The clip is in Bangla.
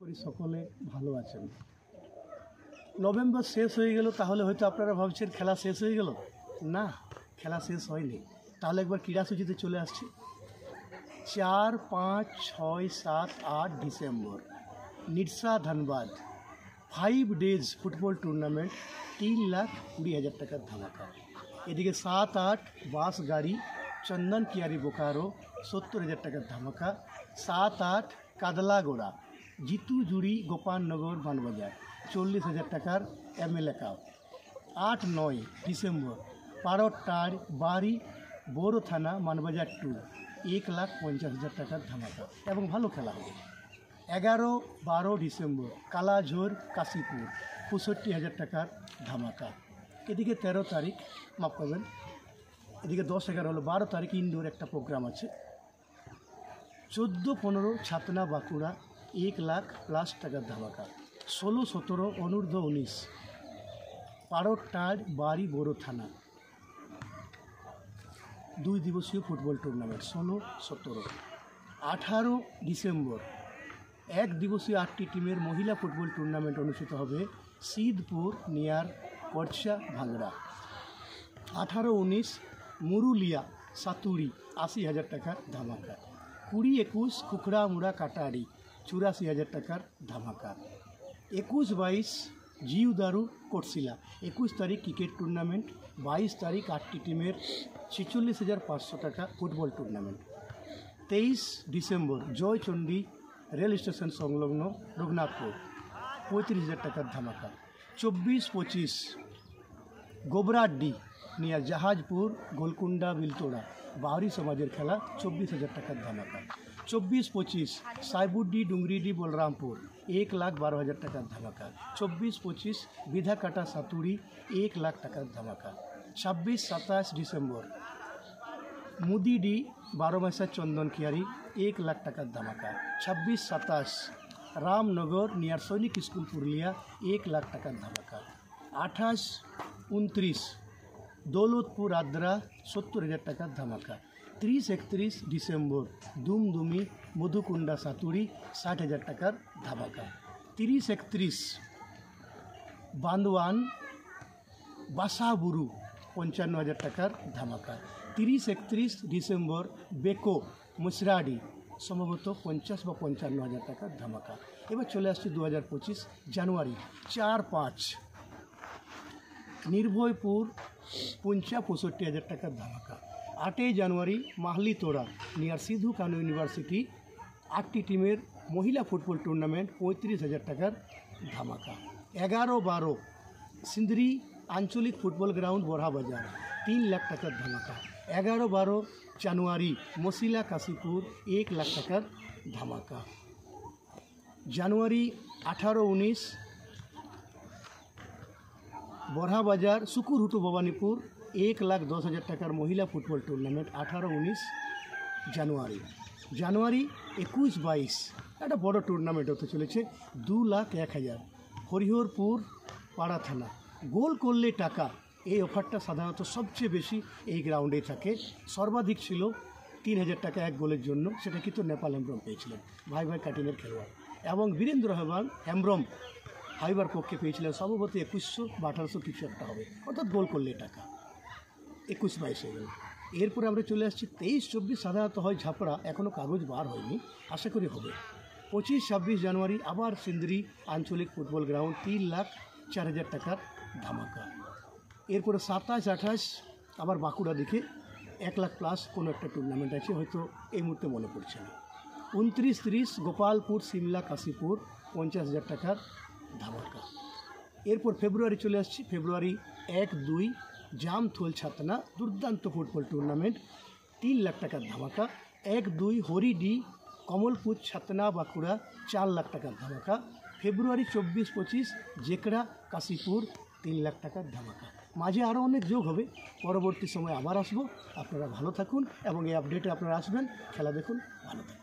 করি সকলে ভালো আছেন। নভেম্বর শেষ হয়ে গেল, তাহলে হয়তো আপনারা ভাবছেন খেলা শেষ হয়ে গেল। না, খেলা শেষ হয়নি। তাহলে একবার ক্রীড়াসূচিতে চলে আসছি। 4, 5, 6, 7, 8 December Nirsa Dhanbad 5 days football tournament, 3,20,000 টাকার ধামাকা। এদিকে 7, 8 বাস গাড়ি চন্দন কিয়ারি বোকারো 70,000 টাকার ধামাকা। 7, 8 কাদলাগোড়া জিতু জুড়ি গোপালনগর বানবাজার 40,000 টাকার MLA কাপ। 8, 9 ডিসেম্বর পারটার বাড়ি বড় থানা মানবাজার 2 1,50,000 টাকার ধামাকা এবং ভালো খেলা হবে। 11, 12 ডিসেম্বর কালাঝোর কাশীপুর 65,000 টাকার ধামাকা। এদিকে 13 তারিখ, মাফ করবেন, এদিকে 10, 11 হলো, 12 তারিখ ইনডোর একটা প্রোগ্রাম আছে। 14, 15 ছাতনা বাঁকুড়া 1,00,000+ টাকার ধামাকা। 16, 17 অনূর্ধ্ব 19 পারটার বাড়ি বড় থানা 2 দিবসীয় ফুটবল টুর্নামেন্ট 16, 17। 18 ডিসেম্বর 1 দিবসীয় 8টি টিমের মহিলা ফুটবল টুর্নামেন্ট অনুষ্ঠিত হবে সিদ্ধপুর নিয়ার করছা ভাঙড়া। 18, 19 মুরুলিয়া সাতুরি 80,000 টাকার ধামাকা। 20, 21 খুখড়ামুড়া কাটারি 84,000 টাকার ধামাকা। 21, 22 জিউদারু কোটশিলা 21 তারিখ ক্রিকেট টুর্নামেন্ট। 22 তারিখ 8টি টিমের 46,500 টাকা football tournament. 23 December Joychandi rail station সংলগ্ন রঘুনাথপুর 35,000 টাকার ধামাকা। 24, 25 গোবরাড্ডি নিয়া জাহাজপুর গোলকুন্ডা বিলতোড়া বাউরি সমাজের খেলা 24,000 টাকার ধামাকা। 24, 25 সাইবুড্ডি ডুংরিডি বলরামপুর 1,12,000 টাকার ধামাকা। 24, 25 বিধাকাটা সাতুরি 1,00,000 টাকার ধামাকা। 26, 27 ডিসেম্বর মুদিডি 12 মাসা চন্দন কিয়ারি 1,00,000 টাকার ধামাকা। 26, 27 রামনগর নিয়ার সৈনিক স্কুল পুরুলিয়া 1,00,000 টাকার ধামাকা। 28, 29 দৌলতপুর আদ্রা 70,000 টাকার ধামাকা। 30, 31 ডিসেম্বর দুমদুমি মধুকুন্ডা সাতুরি 60,000 টাকার ধামাকা। 30, 31 বান্দওয়ান বাসাবুরু 55,000 টাকার ধামাকা। 30, 31 ডিসেম্বর বেকো মুসরাডি সম্ভবত 50 বা 55,000 টাকার ধামাকা। এবার চলে আসছে 2025 জানুয়ারি 4, 5 নির্ভয়পুর পুঞ্চা 65,000 টাকার ধামাকা। 8 জানুয়ারি মাহলি তোরা নিয়ার সিধু কানু ইউনিভার্সিটি 8টি টিমের মহিলা ফুটবল টুর্নামেন্ট 35,000 টাকার ধামাকা। 11, 12 সিন্দ্রি আঞ্চলিক ফুটবল গ্রাউন্ড বড়হাবাজার 3,00,000 টাকার ধামাকা। 11, 12 জানুয়ারি মশিলা কাশীপুর 1,00,000 টাকার ধামাকা। জানুয়ারি 18, 19 বড়হাবাজার সুকুরহুটু ভবানীপুর 1,10,000 টাকার মহিলা ফুটবল টুর্নামেন্ট 18, 19 জানুয়ারি। জানুয়ারি 21, 22 একটা বড় টুর্নামেন্ট হতে চলেছে 2,01,000 হরিহরপুর পাড়া থানা। গোল করলে টাকা, এই অফারটা সাধারণত সবচেয়ে বেশি এই গ্রাউন্ডেই থাকে। সর্বাধিক ছিল 3,000 টাকা এক গোলের জন্য, সেটা কিন্তু নেপাল হেমব্রম পেয়েছিলেন, ভাই ভাই কাটিনের খেলোয়াড়। এবং বীরেন্দ্র হেমব্রম হাইবার পক্ষে পেয়েছিলেন সম্ভবত 2100 বা 1800 কিছু একটা হবে, অর্থাৎ গোল করলে টাকা। 21, 22 হয়ে গেল। এরপরে আমরা চলে আসছি 23, 24 সাধারণত হয় ঝাপড়া, এখনও কাগজ বার হয়নি, আশা করি হবে। 25, 26 জানুয়ারি আবার সিন্দ্রি আঞ্চলিক ফুটবল গ্রাউন্ড 3,04,000 টাকার ধামাকা। এরপরে 27, 28 আবার বাঁকুড়া দিকে 1,00,000+ কোনো একটা টুর্নামেন্ট আছে, হয়তো এই মুহূর্তে মনে পড়ছে না। 29, 30 গোপালপুর সিমলা কাশীপুর 50,000 টাকার ধামাকা। এরপর ফেব্রুয়ারি চলে আসছি। ফেব্রুয়ারি 1, 2 জামথল ছাতনা দুর্দান্ত ফুটবল টুর্নামেন্ট 3,00,000 টাকার ধামাকা। 1, 2 হরিডি কমলপুর ছাতনা বাঁকুড়া 4,00,000 টাকার ধামাকা। ফেব্রুয়ারি 24, 25 জেকড়া কাশীপুর 3,00,000 টাকার ধামাকা। মাঝে আরও অনেক যোগ হবে, পরবর্তী সময় আবার আসবো। আপনারা ভালো থাকুন এবং এই আপডেটে আপনারা আসবেন, খেলা দেখুন, ভালো থাকুন।